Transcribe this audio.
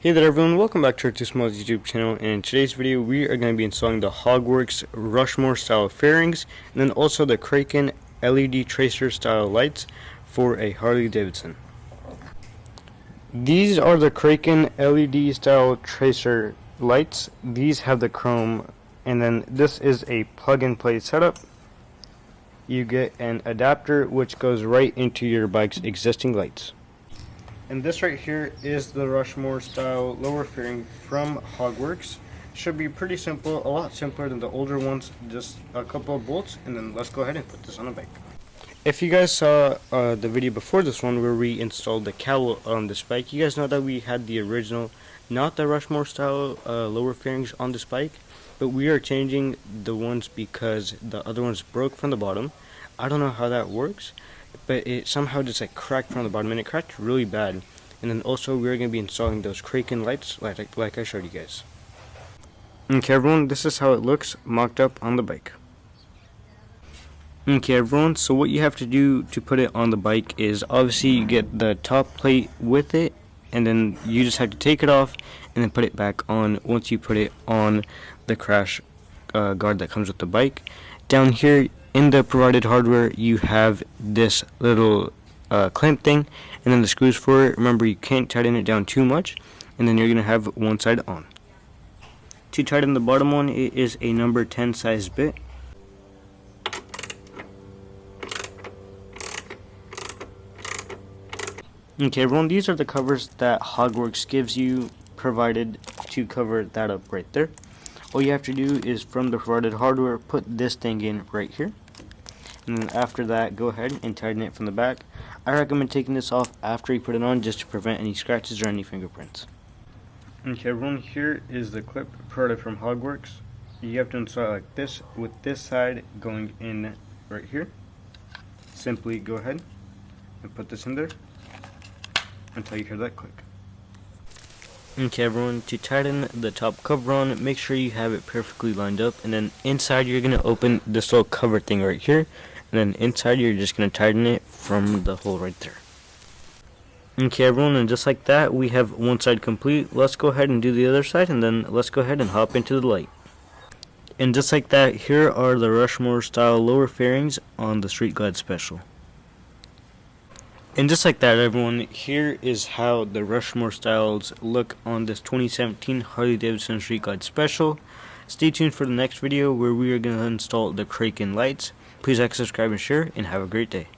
Hey there everyone, welcome back to our Too Small YouTube channel, and in today's video we are going to be installing the HogWorkz Rushmore style fairings and then also the Kraken LED tracer style lights for a Harley Davidson. These are the Kraken LED style tracer lights. These have the chrome, and then this is a plug and play setup. You get an adapter which goes right into your bike's existing lights. And this right here is the Rushmore style lower fairing from HogWorkz. Should be pretty simple, a lot simpler than the older ones, just a couple of bolts, and then let's go ahead and put this on the bike. If you guys saw the video before this one where we installed the cowl on this bike, you guys know that we had the original, not the Rushmore style lower fairings on this bike, but we are changing the ones because the other ones broke from the bottom. I don't know how that works, but it somehow just like cracked from the bottom, and it cracked really bad. And then also we're going to be installing those Kraken lights like I showed you guys. Okay everyone, this is how it looks mocked up on the bike. Okay everyone, so what you have to do to put it on the bike is obviously you get the top plate with it, and then you just have to take it off and then put it back on once you put it on the crash guard that comes with the bike. Down here in the provided hardware you have this little clamp thing and then the screws for it. Remember, you can't tighten it down too much, and then you're going to have one side on. To tighten the bottom one, it is a number 10 size bit. Okay everyone, these are the covers that HogWorkz gives you provided to cover that up right there. All you have to do is from the provided hardware put this thing in right here, and then after that go ahead and tighten it from the back. I recommend taking this off after you put it on just to prevent any scratches or any fingerprints. Okay everyone, here is the clip provided from HogWorkz. You have to install it like this with this side going in right here. Simply go ahead and put this in there until you hear that click. Okay everyone, to tighten the top cover on, make sure you have it perfectly lined up, and then inside you're going to open this little cover thing right here, and then inside you're just going to tighten it from the hole right there. Okay everyone, and just like that we have one side complete. Let's go ahead and do the other side, and then let's go ahead and hop into the light. And just like that, here are the Rushmore style lower fairings on the Street Glide Special. And just like that everyone, here is how the Rushmore styles look on this 2017 Harley Davidson Street Glide Special. Stay tuned for the next video where we are going to install the Kraken lights. Please like, subscribe, and share, and have a great day.